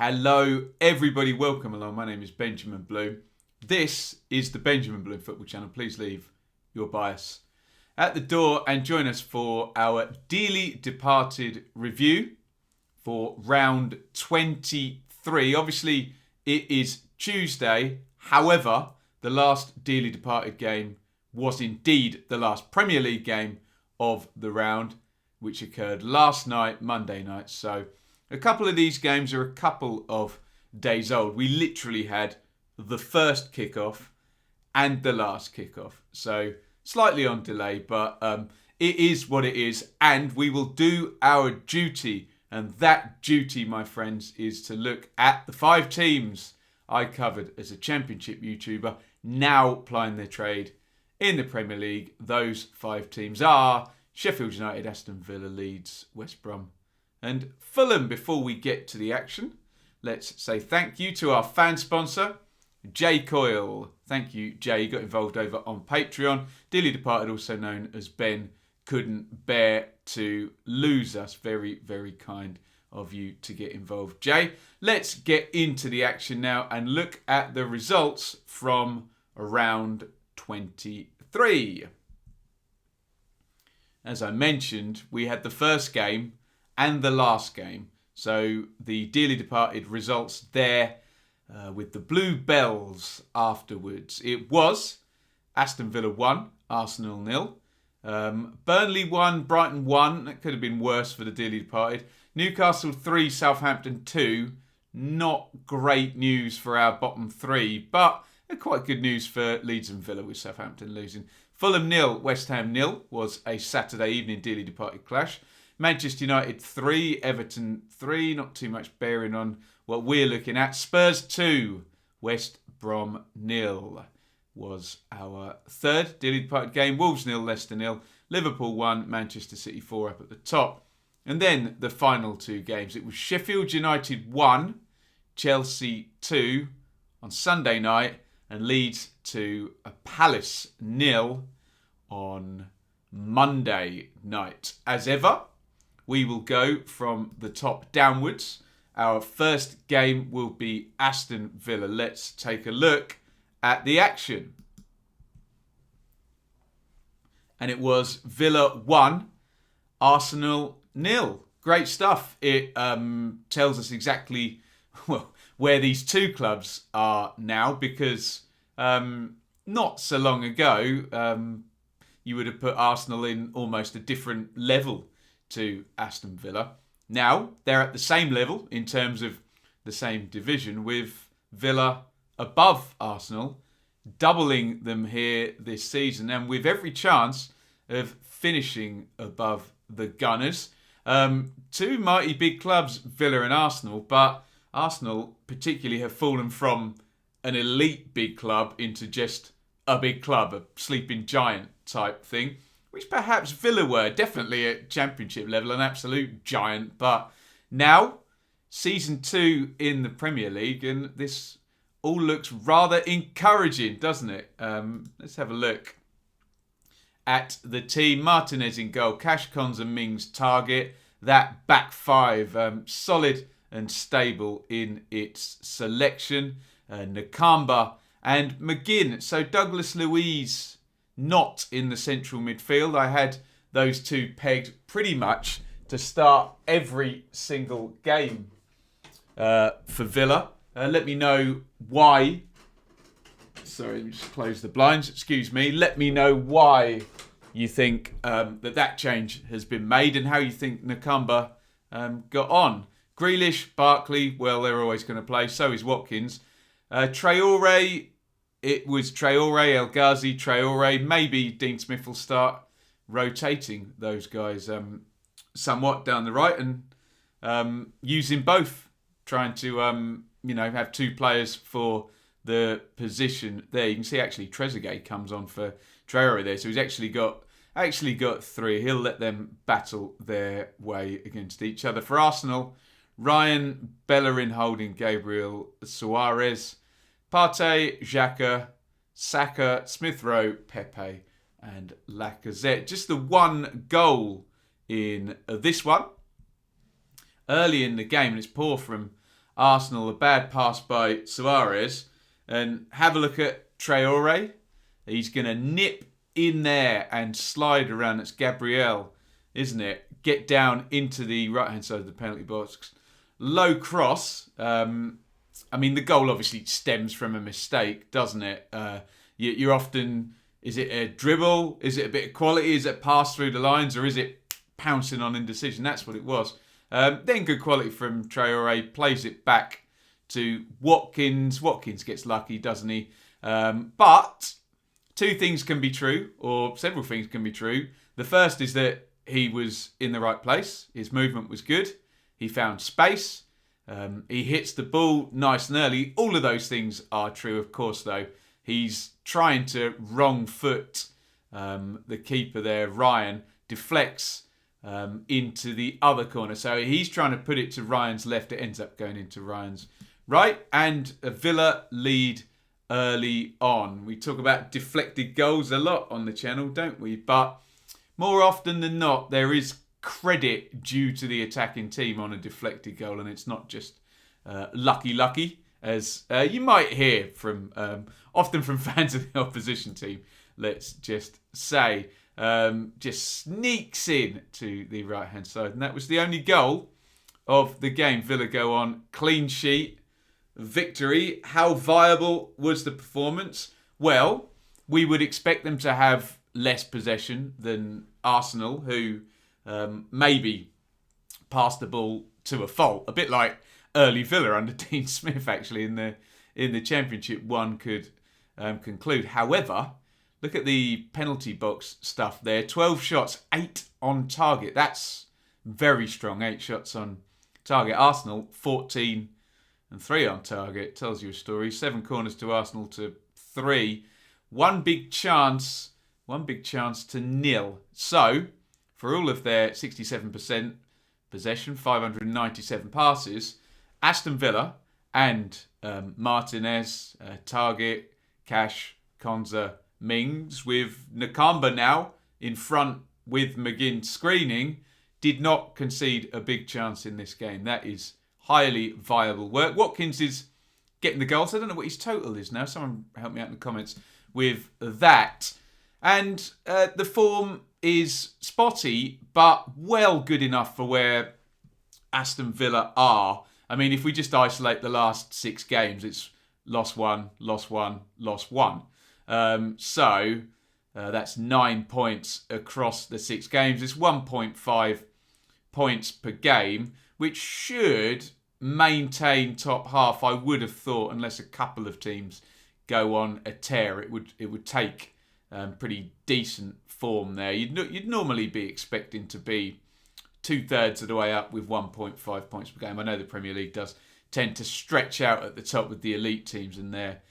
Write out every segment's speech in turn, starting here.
Hello everybody, welcome along. My name is Benjamin Bloom. This is the Benjamin Bloom Football Channel. Please leave your bias at the door and join us for our dearly departed review for round 23. Obviously it is Tuesday, however the last dearly departed game was indeed the last Premier League game of the round, which occurred last night, Monday night. So a couple of these games are a couple of days old. We literally had the first kickoff and the last kickoff. So slightly on delay, but it is what it is. And we will do our duty. And that duty, my friends, is to look at the 5 teams I covered as a Championship YouTuber, now plying their trade in the Premier League. Those 5 teams are Sheffield United, Aston Villa, Leeds, West Brom and Fulham. Before we get to the action, let's say thank you to our fan sponsor, Jay Coyle. Thank you, Jay. You got involved over on Patreon. Dearly departed, also known as Ben, couldn't bear to lose us. Very, very kind of you to get involved, Jay. Let's get into the action now and look at the results from round 23. As I mentioned, we had the first game and the last game. So the dearly departed results there with the Blue Bells afterwards. It was Aston Villa 1, Arsenal 0. Burnley 1, Brighton 1. That could have been worse for the dearly departed. Newcastle 3, Southampton 2. Not great news for our bottom 3, but quite good news for Leeds and Villa with Southampton losing. Fulham 0, West Ham 0 was a Saturday evening dearly departed clash. Manchester United 3, Everton 3. Not too much bearing on what we're looking at. Spurs 2, West Brom 0 was our third dearly departed game. Wolves 0, Leicester 0. Liverpool 1, Manchester City 4 up at the top. And then the final 2 games. It was Sheffield United 1, Chelsea 2 on Sunday night. And Leeds 2, Palace 0 on Monday night. As ever, we will go from the top downwards. Our first game will be Aston Villa. Let's take a look at the action. And it was Villa 1, Arsenal 0. Great stuff. It tells us exactly where these 2 clubs are now, because not so long ago you would have put Arsenal in almost a different level to Aston Villa. Now they're at the same level in terms of the same division, with Villa above Arsenal, doubling them here this season and with every chance of finishing above the Gunners. 2 mighty big clubs, Villa and Arsenal, but Arsenal particularly have fallen from an elite big club into just a big club, a sleeping giant type thing, which perhaps Villa were, definitely at Championship level, an absolute giant. But now, season 2 in the Premier League, and this all looks rather encouraging, doesn't it? Let's have a look at the team. Martinez in goal, Cash, Konza, Mings target. That back 5, solid and stable in its selection. Nakamba and McGinn. So Douglas Luiz not in the central midfield. I had those 2 pegged pretty much to start every single game for Villa. Let me know why. Sorry, let me just close the blinds. Excuse me. Let me know why you think that change has been made and how you think Nakamba got on. Grealish, Barkley, well, they're always going to play. So is Watkins. Traore, it was Traore, El Ghazi, Traore. Maybe Dean Smith will start rotating those guys somewhat down the right and using both. Trying to, have 2 players for the position there. You can see actually Trezeguet comes on for Traore there. So he's actually got 3. He'll let them battle their way against each other. For Arsenal, Ryan, Bellerin holding Gabriel Suarez, Partey, Xhaka, Saka, Smith Rowe, Pepe and Lacazette. Just the 1 goal in this one early in the game, and it's poor from Arsenal, a bad pass by Suarez. And have a look at Traore. He's going to nip in there and slide around. It's Gabriel, isn't it? Get down into the right-hand side of the penalty box. Low cross. The goal obviously stems from a mistake, doesn't it? You're often... Is it a dribble? Is it a bit of quality? Is it a pass through the lines? Or is it pouncing on indecision? That's what it was. Then good quality from Traore. Plays it back to Watkins. Watkins gets lucky, doesn't he? But two things can be true, or several things can be true. The first is that he was in the right place. His movement was good. He found space. He hits the ball nice and early. All of those things are true, of course, though. He's trying to wrong foot the keeper there, Ryan, deflects into the other corner. So he's trying to put it to Ryan's left. It ends up going into Ryan's right. And Villa lead early on. We talk about deflected goals a lot on the channel, don't we? But more often than not, there is credit due to the attacking team on a deflected goal. And it's not just lucky, as you might hear from often from fans of the opposition team, let's just say. Just sneaks in to the right-hand side. And that was the only goal of the game. Villa go on, clean sheet, victory. How viable was the performance? Well, we would expect them to have less possession than Arsenal, who maybe passed the ball to a fault. A bit like early Villa under Dean Smith, actually, in the Championship, one could conclude. However, look at the penalty box stuff there. 12 shots, 8 on target. That's very strong. 8 shots on target. Arsenal, 14 and 3 on target. Tells you a story. 7 corners to Arsenal to 3. One big chance to nil. So, for all of their 67% possession, 597 passes, Aston Villa and Martinez, Target, Cash, Konza, Mings, with Nakamba now in front with McGinn screening, did not concede a big chance in this game. That is highly viable work. Watkins is getting the goals. I don't know what his total is now. Someone help me out in the comments with that. And the form is spotty, but well good enough for where Aston Villa are. I mean, if we just isolate the last 6 games, it's lost 1, lost 1, lost 1. So that's 9 points across the 6 games. It's 1.5 points per game, which should maintain top half, I would have thought, unless a couple of teams go on a tear. It would take pretty decent form there. You'd normally be expecting to be 2/3 of the way up with 1.5 points per game. I know the Premier League does tend to stretch out at the top with the elite teams and their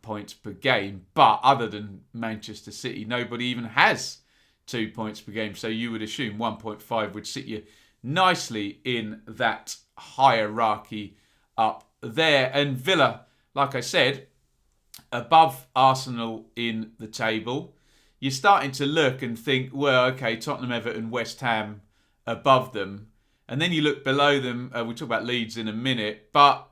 points per game. But other than Manchester City, nobody even has 2 points per game. So you would assume 1.5 would sit you nicely in that hierarchy up there. And Villa, like I said, above Arsenal in the table. You're starting to look and think, well, okay, Tottenham, Everton, West Ham above them. And then you look below them. We'll talk about Leeds in a minute. But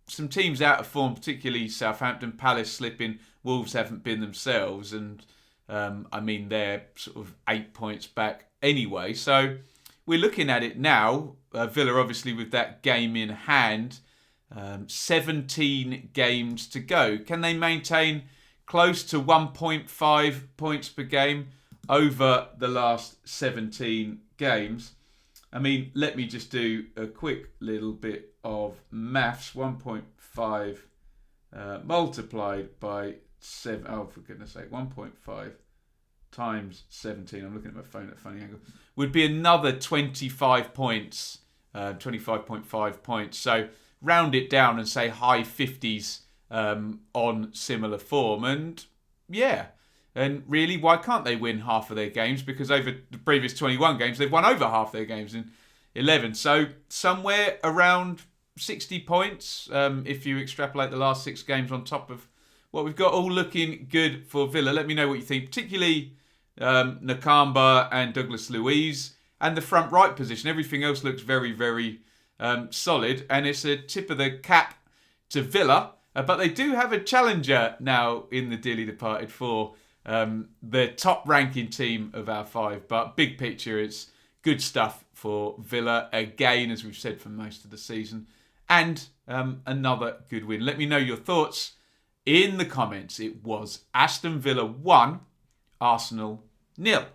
some teams out of form, particularly Southampton, Palace slipping. Wolves haven't been themselves. And, they're sort of 8 points back anyway. So we're looking at it now. Villa, obviously, with that game in hand. 17 games to go. Can they maintain close to 1.5 points per game over the last 17 games? I mean, let me just do a quick little bit of maths. 1.5 multiplied by 7. Oh, for goodness sake. 1.5 times 17. I'm looking at my phone at a funny angle. Would be another 25 points. 25.5 points. So round it down and say high 50s on similar form. And yeah. And really, why can't they win half of their games? Because over the previous 21 games, they've won over half their games in 11. So somewhere around 60 points, if you extrapolate the last 6 games on top of what we've got, all looking good for Villa. Let me know what you think, particularly Nakamba and Douglas Luiz and the front right position. Everything else looks very, very solid. And it's a tip of the cap to Villa. But they do have a challenger now in the dearly departed for the top ranking team of our 5. But big picture, it's good stuff for Villa again, as we've said for most of the season. And another good win. Let me know your thoughts in the comments. It was Aston Villa 1, Arsenal 0.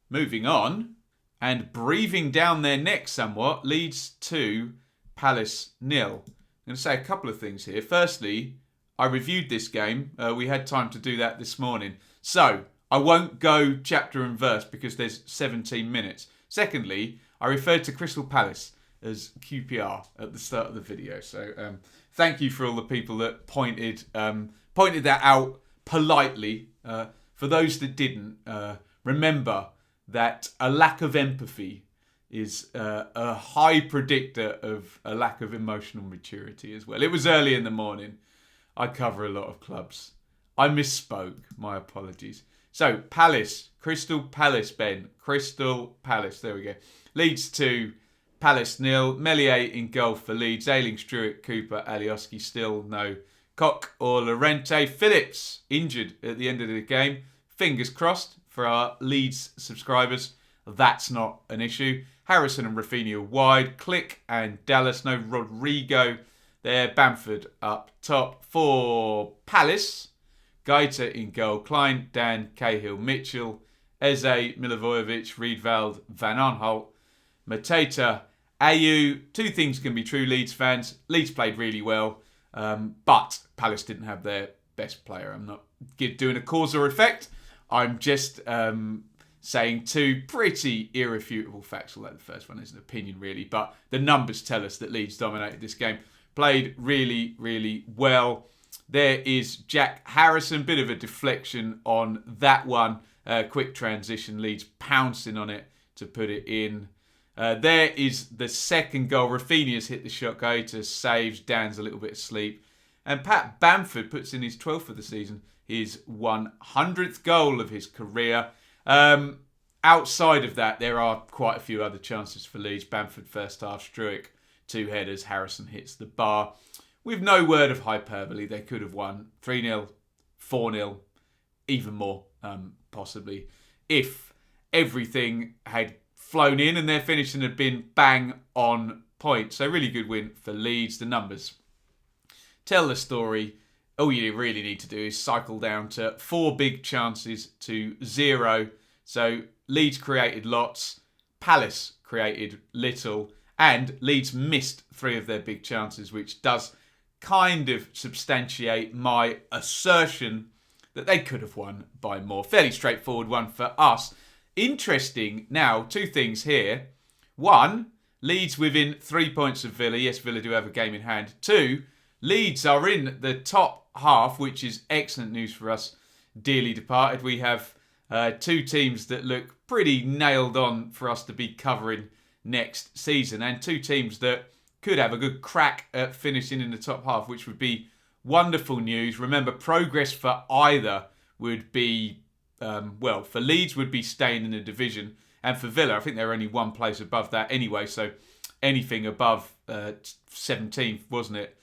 Moving on and breathing down their neck somewhat, Leeds 2, Palace 0. I'm going to say a couple of things here. Firstly, I reviewed this game. We had time to do that this morning. So, I won't go chapter and verse because there's 17 minutes. Secondly, I referred to Crystal Palace as QPR at the start of the video. So, thank you for all the people that pointed that out politely. For those that didn't, remember that a lack of empathy is a high predictor of a lack of emotional maturity as well. It was early in the morning. I cover a lot of clubs. I misspoke. My apologies. So, Palace. Crystal Palace, Ben. Crystal Palace. There we go. Leeds 2, Palace 0. Meslier in goal for Leeds. Ayling, Stewart, Cooper, Alioski still no Koch or Llorente. Phillips injured at the end of the game. Fingers crossed for our Leeds subscribers. That's not an issue. Harrison and Rafinha wide. Click and Dallas. No Rodrigo there. Bamford up top for Palace. Gaeta in goal. Klein, Dan, Cahill, Mitchell, Eze, Milivojevic, Riedveld, Van Aanholt, Mateta, Ayew. Two things can be true, Leeds fans. Leeds played really well, but Palace didn't have their best player. I'm not doing a cause or effect. I'm just saying two pretty irrefutable facts. Although the first one is an opinion, really. But the numbers tell us that Leeds dominated this game. Played really, really well. There is Jack Harrison. Bit of a deflection on that one. Quick transition. Leeds pouncing on it to put it in. There is the second goal. Rafinha's hit the shot. Gaeta saves. Dan's a little bit asleep. And Pat Bamford puts in his 12th of the season. His 100th goal of his career. Outside of that, there are quite a few other chances for Leeds. Bamford first half. Struick, 2 headers. Harrison hits the bar. With no word of hyperbole, they could have won 3-0, 4-0, even more, possibly, if everything had flown in and their finishing had been bang on point. So really good win for Leeds. The numbers tell the story. All you really need to do is cycle down to 4 big chances to 0. So Leeds created lots, Palace created little, and Leeds missed 3 of their big chances, which does kind of substantiate my assertion that they could have won by more. Fairly straightforward one for us. Interesting now, 2 things here. 1, Leeds within 3 points of Villa. Yes, Villa do have a game in hand. 2, Leeds are in the top half, which is excellent news for us, dearly departed. We have 2 teams that look pretty nailed on for us to be covering next season, and 2 teams that could have a good crack at finishing in the top half, which would be wonderful news. Remember, progress for either would be, for Leeds would be staying in the division, and for Villa, I think they're only 1 place above that anyway, so anything above 17th, wasn't it,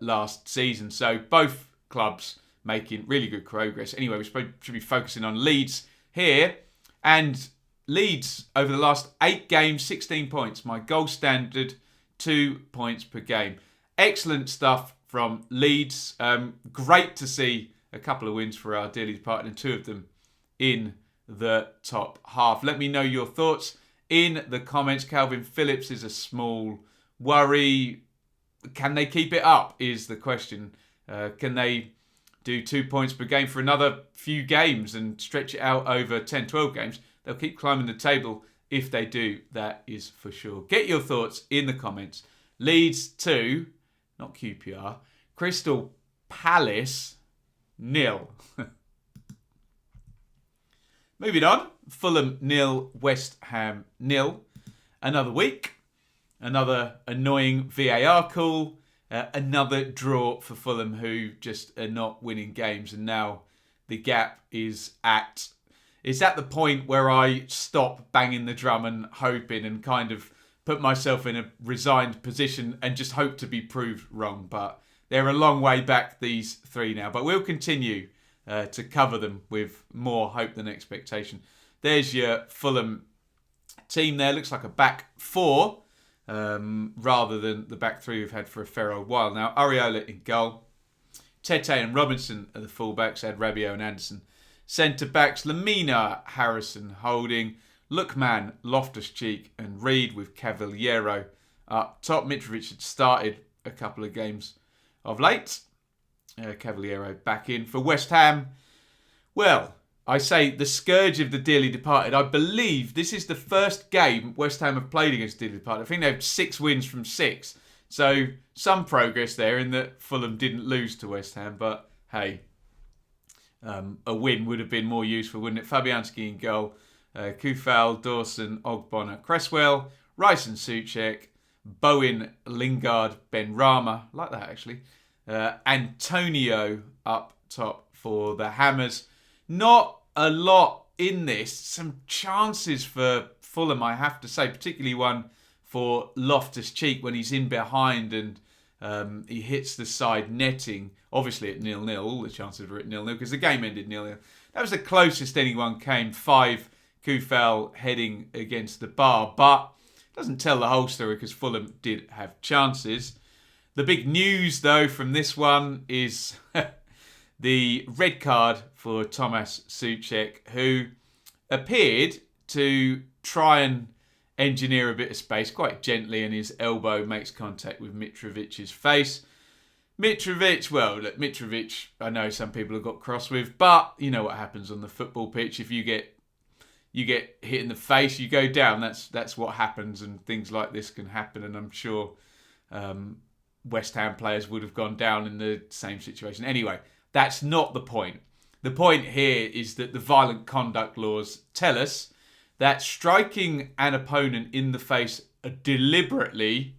last season. So both clubs making really good progress. Anyway, we should be focusing on Leeds here, and Leeds over the last 8 games, 16 points. My goal standard, 2 points per game. Excellent stuff from Leeds. Great to see a couple of wins for our dearly departed, and 2 of them in the top half. Let me know your thoughts in the comments. Calvin Phillips is a small worry. Can they keep it up is the question. Can they do 2 points per game for another few games and stretch it out over 10, 12 games? They'll keep climbing the table. If they do, that is for sure. Get your thoughts in the comments. Leeds 2, not QPR. Crystal Palace 0. Moving on. Fulham 0, West Ham 0. Another week. Another annoying VAR call. Another draw for Fulham, who just are not winning games. And now the gap is at the point where I stop banging the drum and hoping and kind of put myself in a resigned position and just hope to be proved wrong. But they're a long way back, these three now. But we'll continue to cover them with more hope than expectation. There's your Fulham team there. Looks like a back four rather than the back three we've had for a fair old while now. Areola in goal. Tete and Robinson are the fullbacks. Had Rabiot and Anderson. Centre-backs, Lamina, Harrison, Holding, Lookman, Loftus-Cheek and Reed with Cavaliero up top. Mitrovic had started a couple of games of late. Cavaliero back in. For West Ham, well, I say the scourge of the dearly departed. I believe this is the first game West Ham have played against dearly departed. I think they have 6 wins from 6. So some progress there in that Fulham didn't lose to West Ham. But hey, a win would have been more useful, wouldn't it? Fabianski in goal. Kufal, Dawson, Ogbonna, Cresswell, Rice and Souček, Bowen, Lingard, Benrahma, like that actually. Antonio up top for the Hammers. Not a lot in this. Some chances for Fulham, I have to say, particularly one for Loftus-Cheek when he's in behind and he hits the side netting. Obviously at 0-0, all the chances were at 0-0 because the game ended 0-0. That was the closest anyone came. 5 Kufal heading against the bar, but doesn't tell the whole story because Fulham did have chances. The big news, though, from this one is the red card for Tomas Souček, who appeared to try and engineer a bit of space quite gently, and his elbow makes contact with Mitrovic's face. Mitrovic, well, look, Mitrovic, I know some people have got cross with, but you know what happens on the football pitch. If you get hit in the face, you go down. That's what happens, and things like this can happen. And I'm sure West Ham players would have gone down in the same situation. Anyway, that's not the point. The point here is that the violent conduct laws tell us that striking an opponent in the face deliberately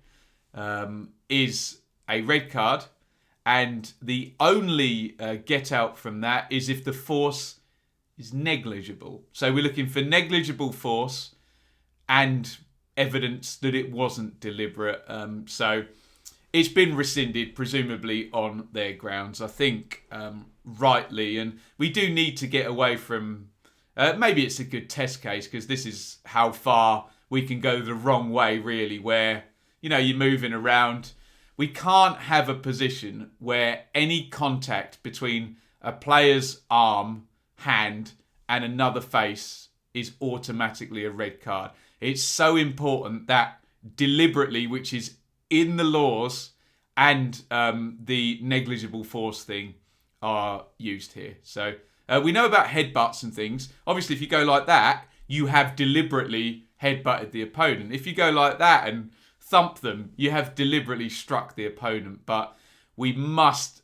is a red card, and the only get out from that is if the force is negligible. So we're looking for negligible force and evidence that it wasn't deliberate. So it's been rescinded, presumably on their grounds, I think, rightly. And we do need to get away from... maybe it's a good test case, because this is how far we can go the wrong way, really, where, you know, you're moving around. We can't have a position where any contact between a player's arm, hand, and another face is automatically a red card. It's so important that deliberately, which is in the laws, and the negligible force thing are used here. So we know about headbutts and things. Obviously, if you go like that, you have deliberately headbutted the opponent. If you go like that and thump them, you have deliberately struck the opponent. But we must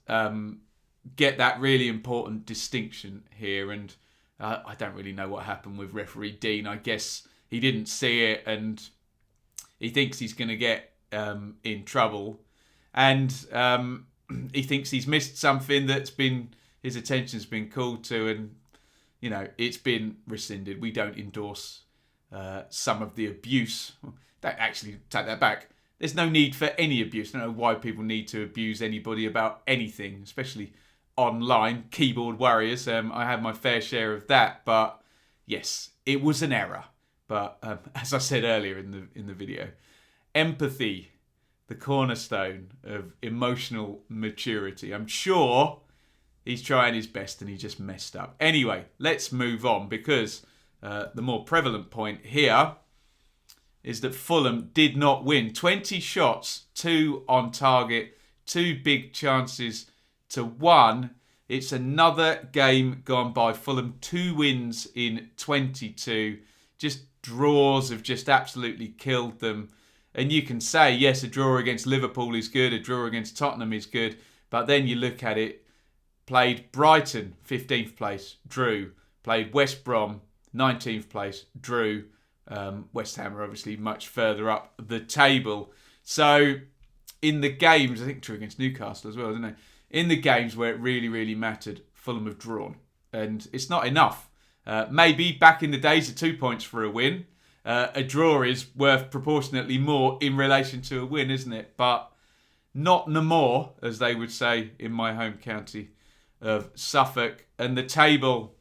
get that really important distinction here. And I don't really know what happened with referee Dean. I guess he didn't see it and he thinks he's going to get in trouble. And he thinks he's missed something that's been... his attention's been called to, and, you know, it's been rescinded. We don't endorse some of the abuse. Don't actually take that back. There's no need for any abuse. I don't know why people need to abuse anybody about anything, especially online. Keyboard warriors. I had my fair share of that, but yes, it was an error. But as I said earlier in the video, empathy, the cornerstone of emotional maturity. I'm sure he's trying his best and he just messed up. Anyway, let's move on, because the more prevalent point here is that Fulham did not win. 20 shots, 2 on target, 2 big chances to 1. It's another game gone by. Fulham 2 wins in 22. Just draws have just absolutely killed them. And you can say, yes, a draw against Liverpool is good, a draw against Tottenham is good, but then you look at it, played Brighton, 15th place, drew. Played West Brom, 19th place, drew. West Ham are obviously much further up the table. So in the games, I think drew against Newcastle as well, didn't they? In the games where it really, really mattered, Fulham have drawn. And it's not enough. Maybe back in the days of 2 points for a win. a draw is worth proportionately more in relation to a win, isn't it? But not no more, as they would say in my home county of Suffolk. And the table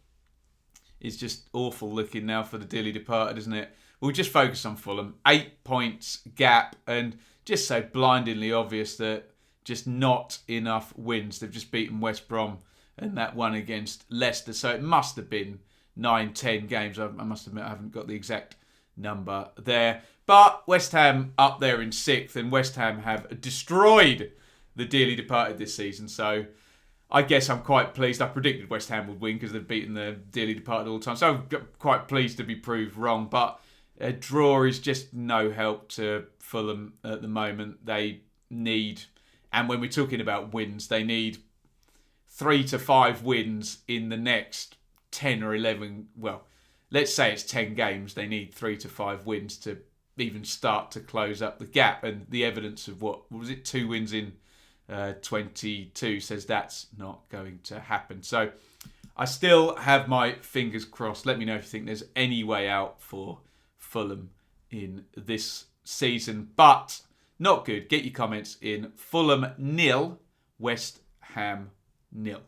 is just awful looking now for the dearly departed, isn't it? We'll just focus on Fulham. 8 points gap, and just so blindingly obvious that just not enough wins. They've just beaten West Brom and that one against Leicester. So it must have been 9-10 games. I must admit I haven't got the exact number there. But West Ham up there in 6th, and West Ham have destroyed the dearly departed this season. So I guess I'm quite pleased. I predicted West Ham would win because they've beaten the dearly departed all the time. So I'm quite pleased to be proved wrong. But a draw is just no help to Fulham at the moment. They need, and when we're talking about wins, they need 3 to 5 wins in the next 10 or 11. Well, let's say it's 10 games. They need 3 to 5 wins to even start to close up the gap. And the evidence of what was it, 2 wins in 22 says that's not going to happen. So I still have my fingers crossed. Let me know if you think there's any way out for Fulham in this season, but not good. Get your comments in. Fulham 0, West Ham 0.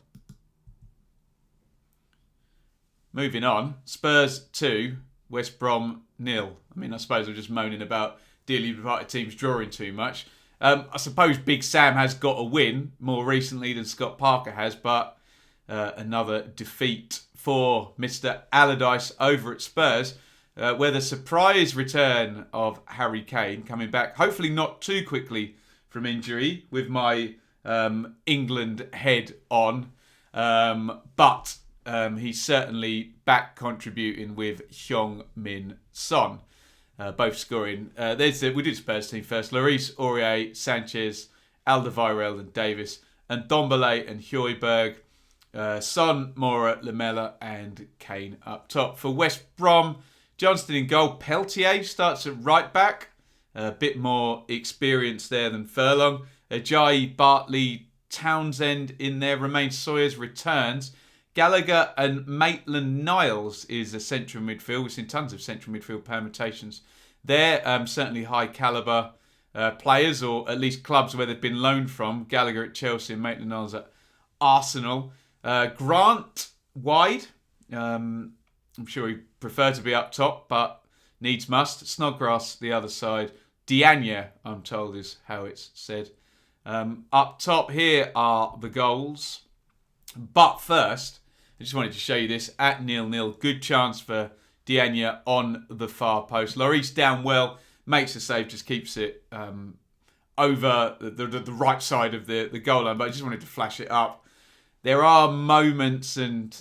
Moving on, Spurs 2, West Brom 0. I mean, I suppose I'm just moaning about dearly departed teams drawing too much. I suppose Big Sam has got a win more recently than Scott Parker has, but another defeat for Mr. Allardyce over at Spurs, where the surprise return of Harry Kane coming back, hopefully not too quickly from injury, with my England head on, but he's certainly back contributing with Heung-min Son. Both scoring. We did Spurs team first. Lloris, Aurier, Sanchez, Alderweireld and Davis, and Ndombele and Højbjerg. Son, Mora, Lamela and Kane up top. For West Brom, Johnston in goal. Peltier starts at right back. A bit more experience there than Furlong. Ajayi, Bartley, Townsend in there. Romain Sawyers returns. Gallagher and Maitland-Niles is a central midfield. We've seen tons of central midfield permutations there. Certainly high calibre players, or at least clubs where they've been loaned from. Gallagher at Chelsea and Maitland-Niles at Arsenal. Grant wide. I'm sure he'd prefer to be up top, but needs must. Snodgrass the other side. Diagne, I'm told, is how it's said. Up top here are the goals. But first, I just wanted to show you this at 0-0. Good chance for Diagne on the far post. Lloris down well, makes a save, just keeps it over the right side of the goal line. But I just wanted to flash it up. There are moments, and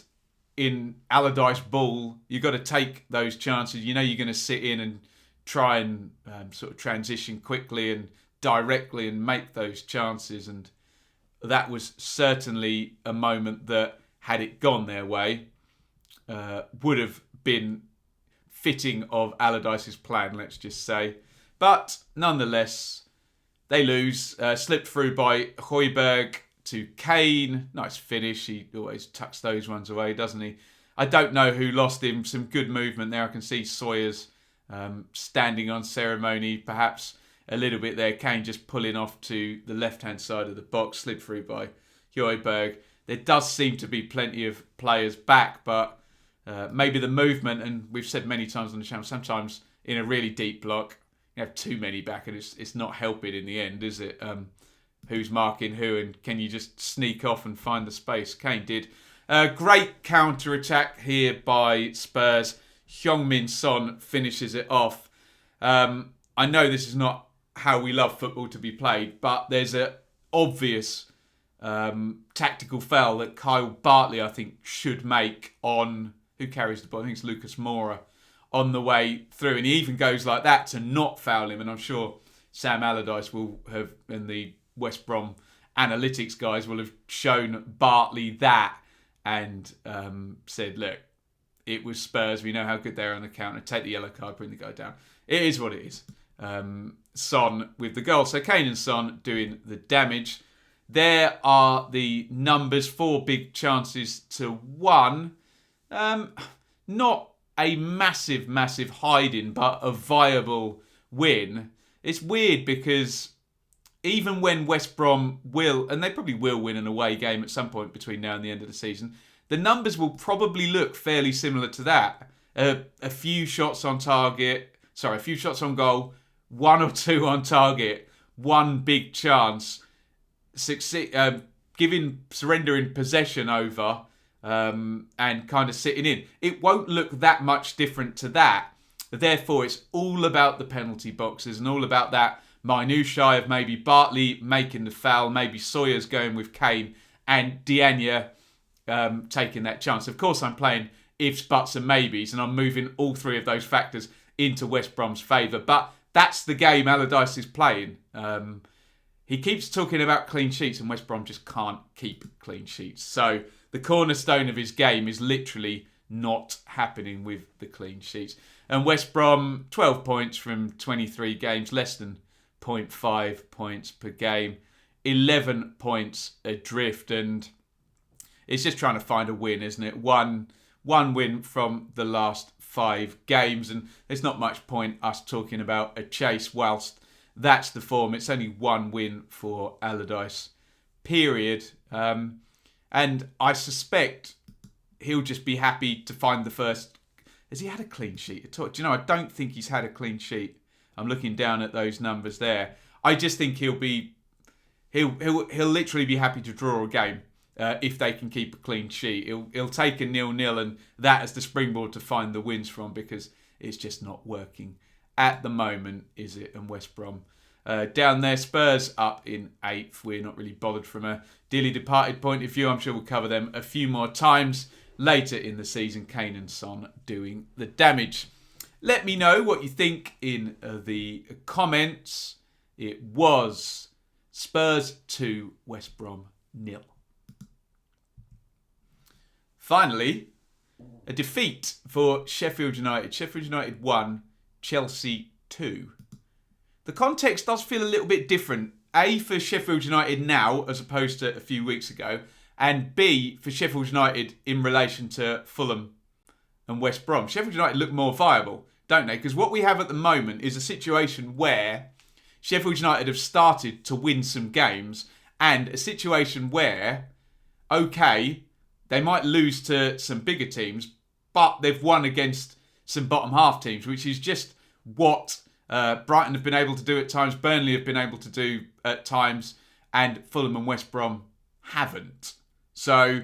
in Allardyce ball, you've got to take those chances. You know you're going to sit in and try and sort of transition quickly and directly and make those chances. And that was certainly a moment that, had it gone their way, would have been fitting of Allardyce's plan, let's just say. But nonetheless, they lose. Slipped through by Højbjerg to Kane. Nice finish. He always tucks those ones away, doesn't he? I don't know who lost him. Some good movement there. I can see Sawyers standing on ceremony, perhaps a little bit there. Kane just pulling off to the left-hand side of the box, slid through by Højbjerg. There does seem to be plenty of players back, but maybe the movement, and we've said many times on the channel, sometimes in a really deep block, you have too many back, and it's not helping in the end, is it? Who's marking who, and can you just sneak off and find the space? Kane did. Great counter-attack here by Spurs. Heung-min Son finishes it off. I know this is not how we love football to be played, but there's an obvious tactical foul that Kyle Bartley, I think, should make on, who carries the ball? I think it's Lucas Moura, on the way through. And he even goes like that to not foul him. And I'm sure Sam Allardyce will have, and the West Brom analytics guys will have shown Bartley that and said, look, it was Spurs. We know how good they are on the counter. Take the yellow card, bring the guy down. It is what it is. Son with the goal. So Kane and Son doing the damage. There are the numbers. 4 big chances to 1. Not a massive, massive hiding, but a viable win. It's weird because even when West Brom will, and they probably will win an away game at some point between now and the end of the season, the numbers will probably look fairly similar to that. A few shots on target, a few shots on goal, 1 or 2 on target, 1 big chance, surrendering possession over, and kind of sitting in. It won't look that much different to that. Therefore, it's all about the penalty boxes and all about that minutiae of maybe Bartley making the foul, maybe Sawyer's going with Kane, and Diagne taking that chance. Of course, I'm playing ifs, buts and maybes, and I'm moving all 3 of those factors into West Brom's favour. But that's the game Allardyce is playing. He keeps talking about clean sheets, and West Brom just can't keep clean sheets. So the cornerstone of his game is literally not happening with the clean sheets. And West Brom, 12 points from 23 games, less than 0.5 points per game, 11 points adrift, and it's just trying to find a win, isn't it? One win from the last 5 games, and there's not much point us talking about a chase whilst that's the form. It's only 1 win for Allardyce, period. And I suspect he'll just be happy to find the first. Has he had a clean sheet at all? Do you know, I don't think he's had a clean sheet. I'm looking down at those numbers there. I just think he'll literally be happy to draw a game if they can keep a clean sheet. He'll take a 0-0 and that as the springboard to find the wins from, because it's just not working at the moment, is it? And West Brom down there, Spurs up in 8th. We're not really bothered from a dearly departed point of view. I'm sure we'll cover them a few more times later in the season. Kane and Son doing the damage. Let me know what you think in the comments. It was Spurs 2, West Brom 0. Finally, a defeat for Sheffield United. Sheffield United 1, Chelsea 2. The context does feel a little bit different. A, for Sheffield United now, as opposed to a few weeks ago. And B, for Sheffield United in relation to Fulham and West Brom. Sheffield United look more viable, don't they? Because what we have at the moment is a situation where Sheffield United have started to win some games, and a situation where, okay, they might lose to some bigger teams, but they've won against some bottom half teams, which is just what Brighton have been able to do at times, Burnley have been able to do at times, and Fulham and West Brom haven't. So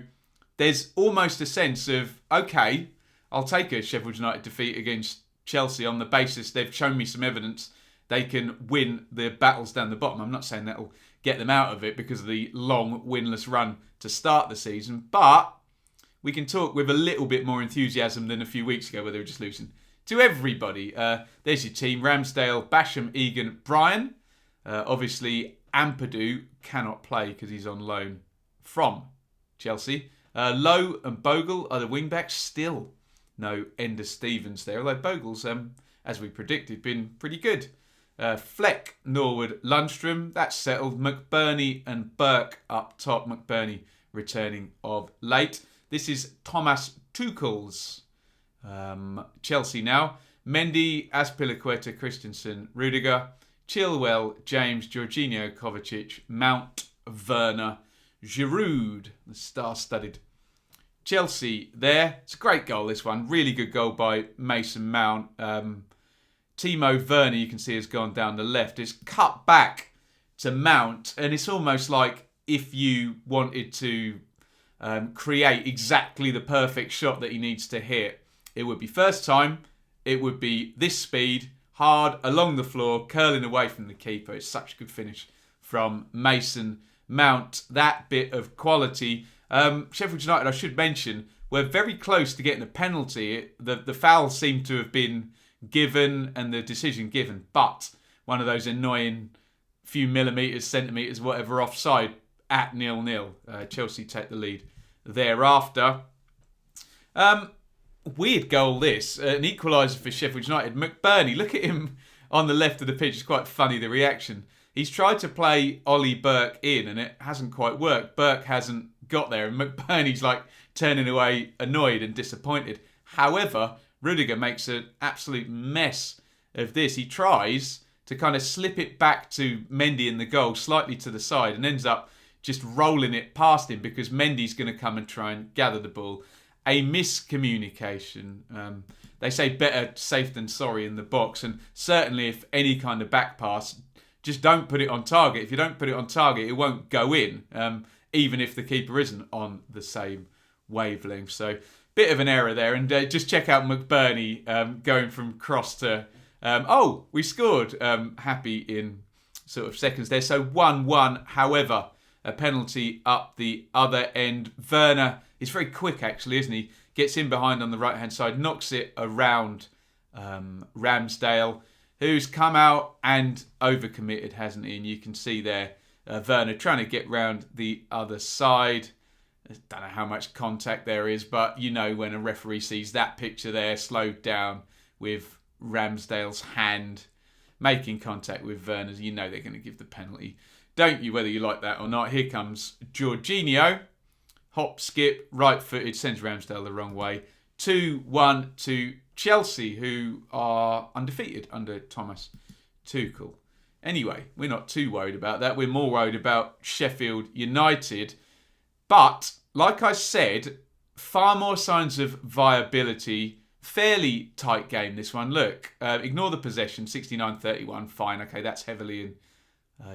there's almost a sense of, okay, I'll take a Sheffield United defeat against Chelsea on the basis they've shown me some evidence they can win the battles down the bottom. I'm not saying that'll get them out of it because of the long winless run to start the season, but we can talk with a little bit more enthusiasm than a few weeks ago where they were just losing to everybody. There's your team: Ramsdale, Basham, Egan, Bryan. Obviously, Ampadu cannot play because he's on loan from Chelsea. Lowe and Bogle are the wing-backs. Still no Ender Stevens there, although Bogle's, as we predicted, been pretty good. Fleck, Norwood, Lundstrom, that's settled. McBurney and Burke up top. McBurney returning of late. This is Thomas Tuchel's Chelsea now. Mendy, Azpilicueta, Christensen, Rudiger, Chilwell, James, Jorginho, Kovacic, Mount, Werner, Giroud, the star-studded Chelsea there. It's a great goal, this one. Really good goal by Mason Mount. Timo Werner, you can see, has gone down the left. It's cut back to Mount, and it's almost like if you wanted to create exactly the perfect shot that he needs to hit, it would be first time, it would be this speed, hard, along the floor, curling away from the keeper. It's such a good finish from Mason Mount. That bit of quality. Sheffield United, I should mention, were very close to getting a penalty. The foul seemed to have been given and the decision given, but one of those annoying few millimetres, centimetres, whatever, offside at 0-0. Chelsea take the lead thereafter. Weird goal this. An equaliser for Sheffield United. McBurney, look at him on the left of the pitch. It's quite funny, the reaction. He's tried to play Ollie Burke in and it hasn't quite worked. Burke hasn't got there and McBurney's like turning away annoyed and disappointed. However, Ruddock makes an absolute mess of this. He tries to kind of slip it back to Mendy in the goal, slightly to the side, and ends up just rolling it past him because Mendy's going to come and try and gather the ball. A miscommunication. They say better safe than sorry in the box, and certainly if any kind of back pass, just don't put it on target. If you don't put it on target, it won't go in, even if the keeper isn't on the same wavelength. So, bit of an error there. And just check out McBurney going from cross to, we scored. Happy in sort of seconds there. So 1-1. However, a penalty up the other end. Werner is very quick, actually, isn't he? Gets in behind on the right-hand side, knocks it around Ramsdale, who's come out and overcommitted, hasn't he? And you can see there, Werner trying to get round the other side. I don't know how much contact there is, but you know when a referee sees that picture there, slowed down with Ramsdale's hand making contact with Werner's, you know they're going to give the penalty. Don't you, whether you like that or not? Here comes Jorginho. Hop, skip, right-footed, sends Ramsdale the wrong way. 2-1 to Chelsea, who are undefeated under Thomas Tuchel. Anyway, we're not too worried about that. We're more worried about Sheffield United. But, like I said, far more signs of viability. Fairly tight game, this one. Look, ignore the possession, 69-31, fine. Okay, that's heavily in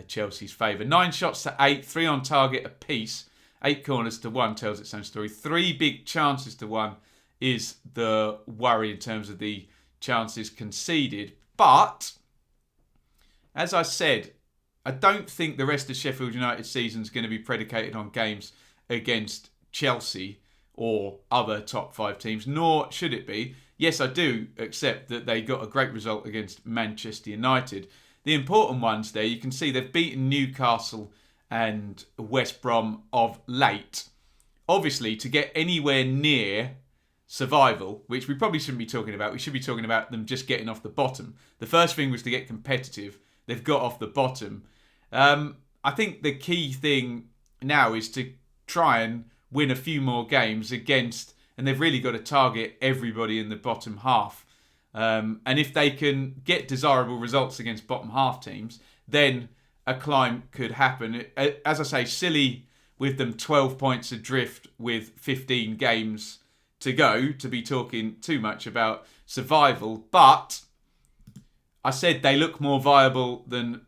Chelsea's favour. 9 shots to 8, 3 on target apiece. 8 corners to 1 tells its own story. 3 big chances to 1 is the worry in terms of the chances conceded. But, as I said, I don't think the rest of Sheffield United's season is going to be predicated on games against Chelsea or other top 5 teams, nor should it be. Yes, I do accept that they got a great result against Manchester United. The important ones there, you can see they've beaten Newcastle and West Brom of late. Obviously, to get anywhere near survival, which we probably shouldn't be talking about, we should be talking about them just getting off the bottom. The first thing was to get competitive. They've got off the bottom. I think the key thing now is to try and win a few more games against, and they've really got to target everybody in the bottom half. And if they can get desirable results against bottom half teams, then a climb could happen. As I say, silly with them 12 points adrift with 15 games to go to be talking too much about survival. But I said they look more viable than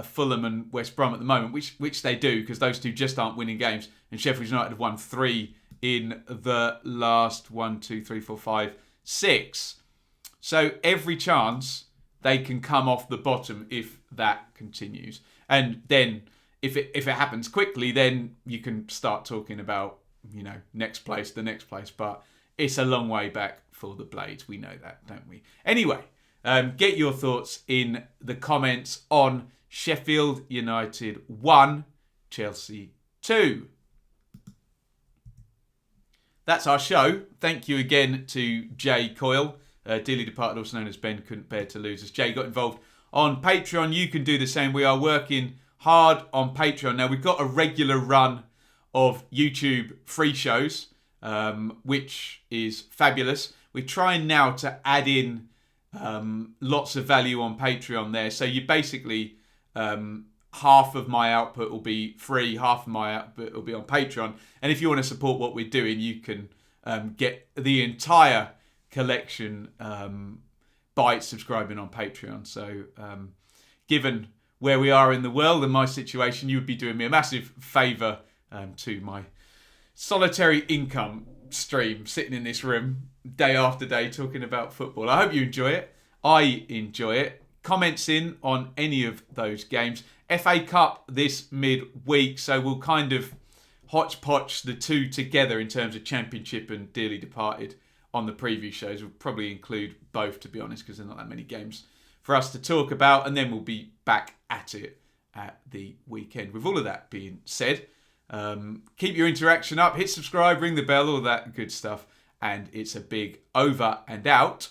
Fulham and West Brom at the moment, which they do, because those two just aren't winning games. And Sheffield United have won 3 in the last 6. So every chance they can come off the bottom if that continues. And then if it happens quickly, then you can start talking about, the next place. But it's a long way back for the Blades. We know that, don't we? Anyway, get your thoughts in the comments on Sheffield United 1, Chelsea 2. That's our show. Thank you again to Jay Coyle, dearly departed, also known as Ben, couldn't bear to lose us. Jay got involved on Patreon. You can do the same. We are working hard on Patreon. Now, we've got a regular run of YouTube free shows, which is fabulous. We're trying now to add in lots of value on Patreon there. So you basically, half of my output will be free, half of my output will be on Patreon. And if you want to support what we're doing, you can get the entire collection by subscribing on Patreon. So given where we are in the world and my situation, you would be doing me a massive favour to my solitary income stream, sitting in this room day after day talking about football. I hope you enjoy it. I enjoy it. Comments in on any of those games. FA Cup this midweek, so we'll kind of hodgepodge the two together in terms of Championship and Dearly Departed on the preview shows. We'll probably include both, to be honest, because there's not that many games for us to talk about, and then we'll be back at it at the weekend. With all of that being said, keep your interaction up, hit subscribe, ring the bell, all that good stuff, and it's a big over and out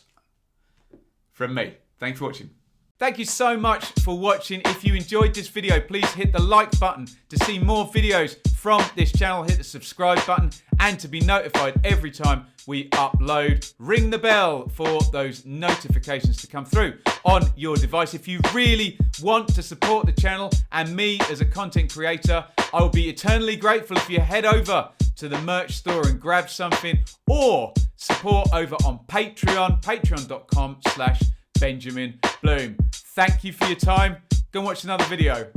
from me. Thanks for watching. Thank you so much for watching. If you enjoyed this video, please hit the like button to see more videos from this channel, hit the subscribe button, and to be notified every time we upload, ring the bell for those notifications to come through on your device. If you really want to support the channel and me as a content creator, I will be eternally grateful if you head over to the merch store and grab something, or support over on Patreon, patreon.com/Benjamin Bloom. Thank you for your time. Go and watch another video.